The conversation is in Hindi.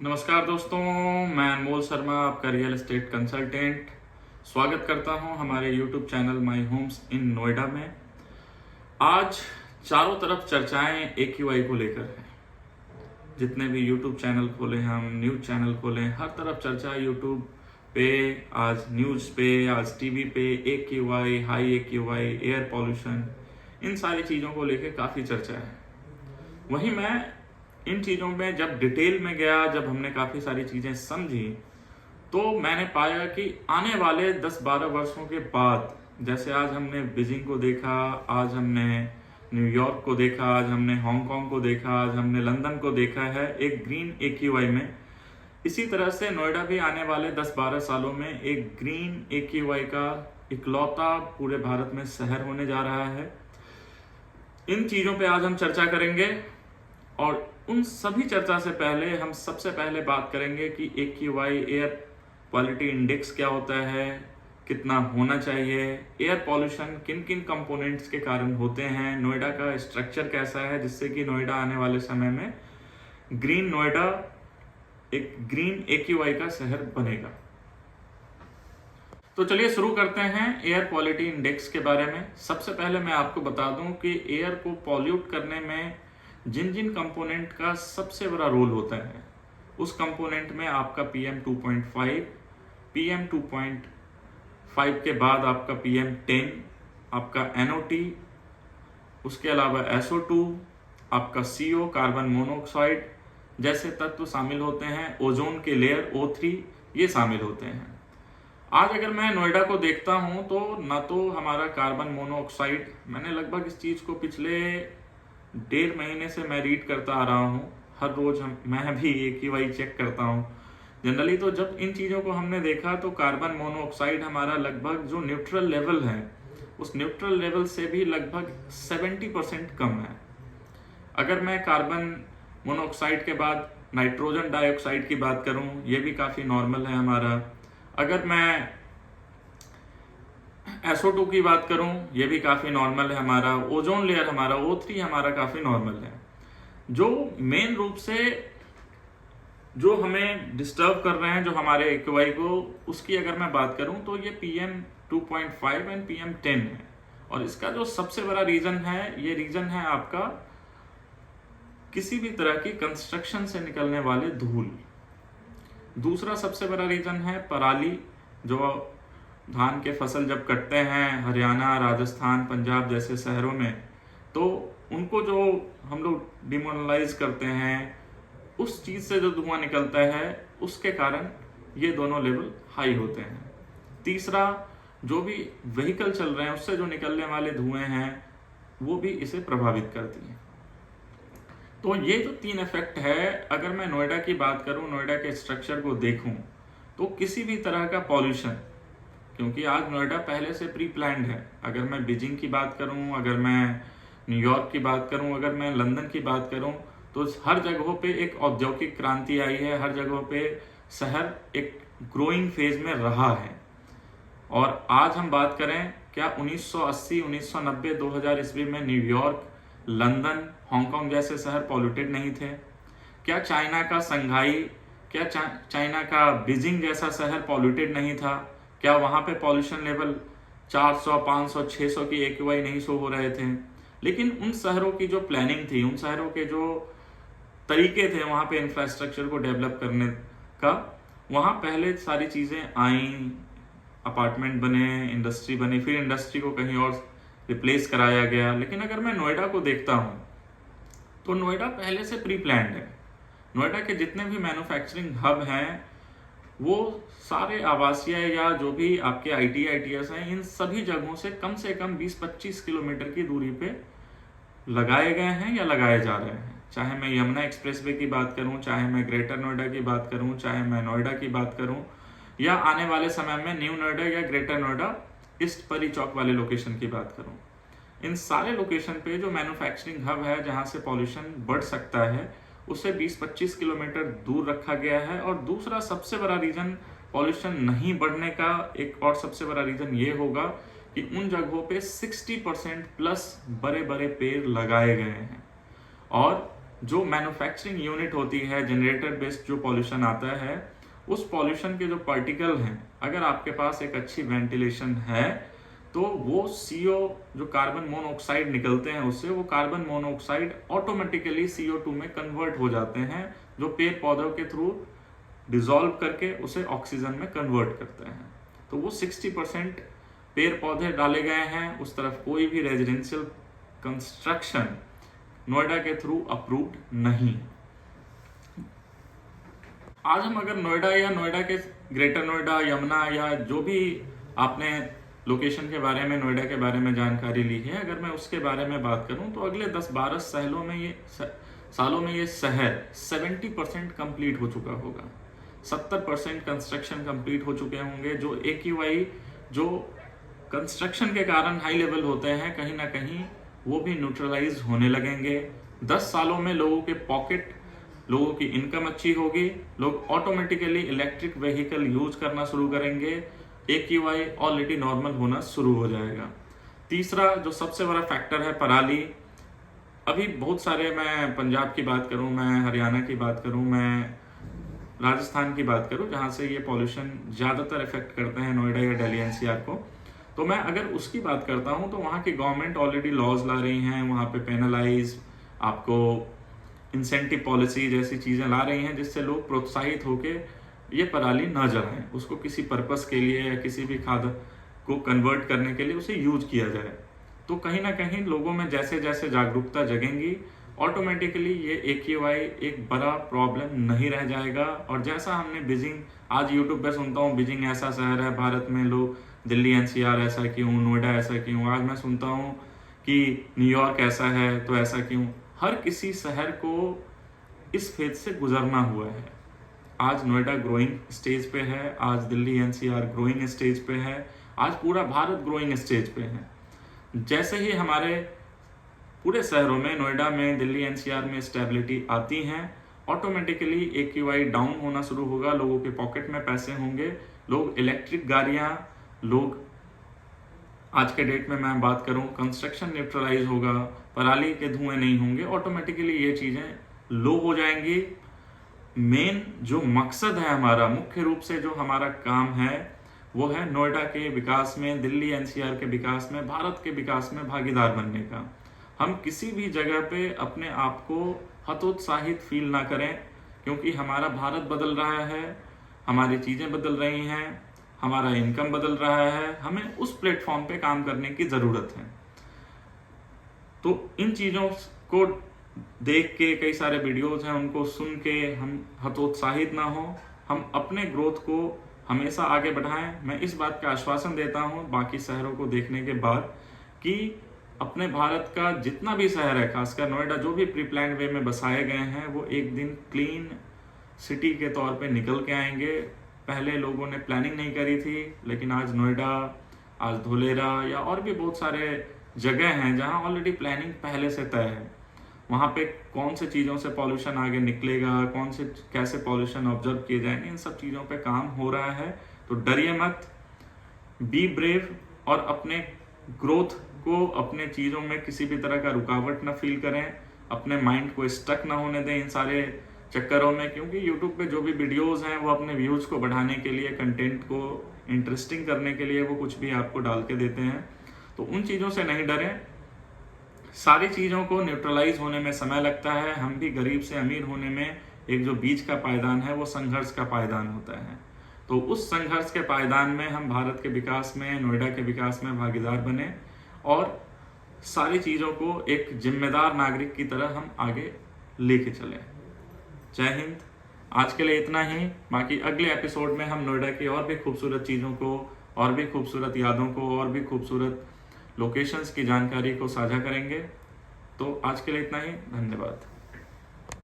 नमस्कार दोस्तों, मैं अनमोल शर्मा, आपका रियल एस्टेट कंसल्टेंट स्वागत करता हूं हमारे YouTube channel my homes in Noida में। आज चारों तरफ चर्चाएं AQI को लेकर है। जितने भी YouTube चैनल खोले, हम न्यूज़ चैनल खोले, हर तरफ चर्चा YouTube पे, आज न्यूज़ पे, आज टीवी पे AQI, high AQI, air pollution, इन सारी चीज़ों को लेकर काफ़ी चर्चा है। वहीं मैं इन चीज़ों में जब डिटेल में गया, जब हमने काफ़ी सारी चीज़ें समझी, तो मैंने पाया कि आने वाले 10-12 वर्षों के बाद, जैसे आज हमने बीजिंग को देखा, आज हमने न्यूयॉर्क को देखा, आज हमने हांगकांग को देखा, आज हमने लंदन को देखा है एक ग्रीन AQI में, इसी तरह से नोएडा भी आने वाले 10-12 सालों में एक ग्रीन AQI का इकलौता पूरे भारत में शहर होने जा रहा है। इन चीज़ों पे आज हम चर्चा करेंगे और उन सभी चर्चा से पहले हम सबसे पहले बात करेंगे कि AQI एयर क्वालिटी इंडेक्स क्या होता है, कितना होना चाहिए, एयर पॉल्यूशन किन किन कंपोनेंट्स के कारण होते हैं, नोएडा का स्ट्रक्चर कैसा है जिससे कि नोएडा आने वाले समय में ग्रीन नोएडा एक ग्रीन AQI का शहर बनेगा। तो चलिए शुरू करते हैं एयर क्वालिटी इंडेक्स के बारे में। सबसे पहले मैं आपको बता दूं कि एयर को पॉल्यूट करने में जिन जिन कंपोनेंट का सबसे बड़ा रोल होता है, उस कंपोनेंट में आपका PM2.5, PM2.5 के बाद आपका PM10, आपका NOT, उसके अलावा SO2, आपका CO कार्बन मोनोऑक्साइड जैसे तत्व शामिल होते हैं। ओजोन के लेयर O3 ये शामिल होते हैं। आज अगर मैं नोएडा को देखता हूं तो ना तो हमारा कार्बन मोनोऑक्साइड, मैंने लगभग इस चीज़ को पिछले 1.5 महीने से मैं रीड करता आ रहा हूँ। हर रोज मैं भी AQI चेक करता हूँ जनरली। तो जब इन चीज़ों को हमने देखा तो कार्बन मोनोऑक्साइड हमारा लगभग जो न्यूट्रल लेवल है, उस न्यूट्रल लेवल से भी लगभग 70% कम है। अगर मैं कार्बन मोनोऑक्साइड के बाद नाइट्रोजन डाइऑक्साइड की बात करूँ, ये भी काफ़ी नॉर्मल है हमारा। अगर मैं SO2 की बात करूं, ये भी काफ़ी नॉर्मल है हमारा। ओजोन लेयर हमारा O3 हमारा काफ़ी नॉर्मल है। जो मेन रूप से जो हमें डिस्टर्ब कर रहे हैं, जो हमारे AQI को, उसकी अगर मैं बात करूं तो ये PM2.5 एंड PM10 है। और इसका जो सबसे बड़ा रीज़न है, ये रीज़न है आपका किसी भी तरह की कंस्ट्रक्शन से निकलने वाले धूल। दूसरा सबसे बड़ा रीज़न है पराली। जो धान के फसल जब कटते हैं हरियाणा, राजस्थान, पंजाब जैसे शहरों में, तो उनको जो हम लोग डिमोनलाइज करते हैं, उस चीज़ से जो धुआं निकलता है, उसके कारण ये दोनों लेवल हाई होते हैं। तीसरा, जो भी व्हीकल चल रहे हैं उससे जो निकलने वाले धुएं हैं, वो भी इसे प्रभावित करती हैं। तो ये जो 3 इफेक्ट है, अगर मैं नोएडा की बात करूं, नोएडा के स्ट्रक्चर को देखूं, तो किसी भी तरह का पॉल्यूशन, क्योंकि आज नोएडा पहले से प्री प्लान्ड है। अगर मैं बीजिंग की बात करूं, अगर मैं न्यूयॉर्क की बात करूं, अगर मैं लंदन की बात करूं, तो हर जगहों पे एक औद्योगिक क्रांति आई है। हर जगहों पे शहर एक ग्रोइंग फेज में रहा है। और आज हम बात करें, क्या 1980, 1990, 2000 ईस्वी में न्यूयॉर्क, लंदन, हांगकांग जैसे शहर पॉल्यूटेड नहीं थे? क्या चाइना का संघाई, क्या चाइना का बीजिंग जैसा शहर पॉल्यूटेड नहीं था? क्या वहाँ पे पॉल्यूशन लेवल 400, 500, 600 की AQI नहीं शो हो रहे थे? लेकिन उन शहरों की जो प्लानिंग थी, उन शहरों के जो तरीके थे वहाँ पे इंफ्रास्ट्रक्चर को डेवलप करने का, वहाँ पहले सारी चीज़ें आईं, अपार्टमेंट बने, इंडस्ट्री बनी, फिर इंडस्ट्री को कहीं और रिप्लेस कराया गया। लेकिन अगर मैं नोएडा को देखता हूँ तो नोएडा पहले से प्री प्लान्ड है। नोएडा के जितने भी मैन्युफैक्चरिंग हब हैं, वो सारे आवासीय या जो भी आपके ITS हैं, इन सभी जगहों से कम 20-25 किलोमीटर की दूरी पे लगाए गए हैं या लगाए जा रहे हैं। चाहे मैं यमुना एक्सप्रेसवे की बात करूं, चाहे मैं ग्रेटर नोएडा की बात करूं, चाहे मैं नोएडा की बात करूं, या आने वाले समय में न्यू नोएडा या ग्रेटर नोएडा ईस्ट परी चौक वाले लोकेशन की बात करूं, इन सारे लोकेशन पे जो मैन्युफैक्चरिंग हब है जहां से पॉल्यूशन बढ़ सकता है, उसे 20-25 किलोमीटर दूर रखा गया है। और दूसरा सबसे बड़ा रीजन पॉल्यूशन नहीं बढ़ने का, एक और सबसे बड़ा रीजन ये होगा कि उन जगहों पे 60% प्लस बड़े बड़े पेड़ लगाए गए हैं। और जो मैन्युफैक्चरिंग यूनिट होती है, जनरेटर बेस्ड जो पॉल्यूशन आता है, उस पॉल्यूशन के जो पार्टिकल हैं, अगर आपके पास एक अच्छी वेंटिलेशन है तो वो CO जो कार्बन मोनोऑक्साइड निकलते हैं उससे, वो कार्बन मोनोऑक्साइड ऑटोमेटिकली CO2 में कन्वर्ट हो जाते हैं, जो पेड़ पौधों के थ्रू डिसॉल्व करके उसे ऑक्सीजन में कन्वर्ट करते हैं। तो वो 60% पेड़ पौधे डाले गए हैं, उस तरफ कोई भी रेजिडेंशियल कंस्ट्रक्शन नोएडा के थ्रू अप्रूव्ड नहीं। आज हम अगर नोएडा या नोएडा के ग्रेटर नोएडा, यमुना या जो भी आपने लोकेशन के बारे में, नोएडा के बारे में जानकारी ली है, अगर मैं उसके बारे में बात करूं तो अगले 10-12 सालों में ये शहर 70% कंप्लीट हो चुका होगा। 70% कंस्ट्रक्शन कंप्लीट हो चुके होंगे। जो AQI जो कंस्ट्रक्शन के कारण हाई लेवल होते हैं, कहीं ना कहीं वो भी न्यूट्रलाइज होने लगेंगे। 10 सालों में लोगों के पॉकेट, लोगों की इनकम अच्छी होगी, लोग ऑटोमेटिकली इलेक्ट्रिक व्हीकल यूज करना शुरू करेंगे, AQI ऑलरेडी नॉर्मल होना शुरू हो जाएगा। तीसरा जो सबसे बड़ा फैक्टर है पराली। अभी बहुत सारे, मैं पंजाब की बात करूं, मैं हरियाणा की बात करूं, मैं राजस्थान की बात करूं, जहां से ये पॉल्यूशन ज़्यादातर इफेक्ट करते हैं नोएडा या दिल्ली NCR को, तो मैं अगर उसकी बात करता हूं तो वहां की गवर्नमेंट ऑलरेडी लॉज ला रही हैं, वहां पे पेनलाइज, आपको इंसेंटिव पॉलिसी जैसी चीज़ें ला रही हैं, जिससे लोग प्रोत्साहित होकर ये पराली ना जलाएं, उसको किसी पर्पस के लिए या किसी भी खाद को कन्वर्ट करने के लिए उसे यूज किया जाए। तो कहीं ना कहीं लोगों में जैसे जैसे जागरूकता जगेंगी, ऑटोमेटिकली ये AQI एक बड़ा प्रॉब्लम नहीं रह जाएगा। और जैसा हमने बीजिंग, आज यूट्यूब पे सुनता हूँ बीजिंग ऐसा शहर है भारत में, लोग दिल्ली NCR ऐसा क्यों, नोएडा ऐसा क्यों, आज मैं सुनता हूँ कि न्यूयॉर्क ऐसा है तो ऐसा क्यों। हर किसी शहर को इस फेज से गुजरना हुआ है। आज नोएडा ग्रोइंग स्टेज पे है, आज दिल्ली NCR ग्रोइंग स्टेज पे है, आज पूरा भारत ग्रोइंग स्टेज पे है। जैसे ही हमारे पूरे शहरों में, नोएडा में, दिल्ली NCR में स्टेबिलिटी आती है, ऑटोमेटिकली AQI डाउन होना शुरू होगा, लोगों के पॉकेट में पैसे होंगे, लोग इलेक्ट्रिक गाड़ियां, लोग आज के डेट में मैं बात करूं, कंस्ट्रक्शन न्यूट्रलाइज होगा, पराली के धुएं नहीं होंगे, ऑटोमेटिकली ये चीजें लो हो जाएंगी। मेन जो मकसद है हमारा, मुख्य रूप से जो हमारा काम है, वो है नोएडा के विकास में, दिल्ली NCR के विकास में, भारत के विकास में भागीदार बनने का। हम किसी भी जगह पे अपने आप को हतोत्साहित फील ना करें, क्योंकि हमारा भारत बदल रहा है, हमारी चीज़ें बदल रही हैं, हमारा इनकम बदल रहा है, हमें उस प्लेटफॉर्म पे काम करने की ज़रूरत है। तो इन चीज़ों को देख के, कई सारे वीडियोस हैं उनको सुन के हम हतोत्साहित ना हो, हम अपने ग्रोथ को हमेशा आगे बढ़ाएं। मैं इस बात का आश्वासन देता हूं बाकी शहरों को देखने के बाद कि अपने भारत का जितना भी शहर है, खासकर नोएडा, जो भी प्री प्लान वे में बसाए गए हैं, वो एक दिन क्लीन सिटी के तौर पे निकल के आएंगे। पहले लोगों ने प्लानिंग नहीं करी थी, लेकिन आज नोएडा, आज धोलेरा या और भी बहुत सारे जगह हैं जहां ऑलरेडी प्लानिंग पहले से तय है। वहाँ पे कौन से चीज़ों से पॉल्यूशन आगे निकलेगा, कौन से कैसे पॉल्यूशन ऑब्जर्व किए जाएंगे, इन सब चीज़ों पे काम हो रहा है। तो डरिए मत, बी ब्रेव, और अपने ग्रोथ को, अपने चीज़ों में किसी भी तरह का रुकावट ना फील करें, अपने माइंड को स्टक ना होने दें इन सारे चक्करों में, क्योंकि यूट्यूब पे जो भी वीडियोस हैं वो अपने व्यूज़ को बढ़ाने के लिए, कंटेंट को इंटरेस्टिंग करने के लिए वो कुछ भी आपको डाल के देते हैं। तो उन चीज़ों से नहीं डरें। सारी चीज़ों को न्यूट्रलाइज होने में समय लगता है। हम भी गरीब से अमीर होने में एक जो बीच का पायदान है, वो संघर्ष का पायदान होता है। तो उस संघर्ष के पायदान में हम भारत के विकास में, नोएडा के विकास में भागीदार बने और सारी चीज़ों को एक जिम्मेदार नागरिक की तरह हम आगे लेके चलें। जय हिंद। आज के लिए इतना ही। बाकी अगले एपिसोड में हम नोएडा की और भी खूबसूरत चीज़ों को, और भी खूबसूरत यादों को, और भी खूबसूरत लोकेशंस की जानकारी को साझा करेंगे। तो आज के लिए इतना ही। धन्यवाद।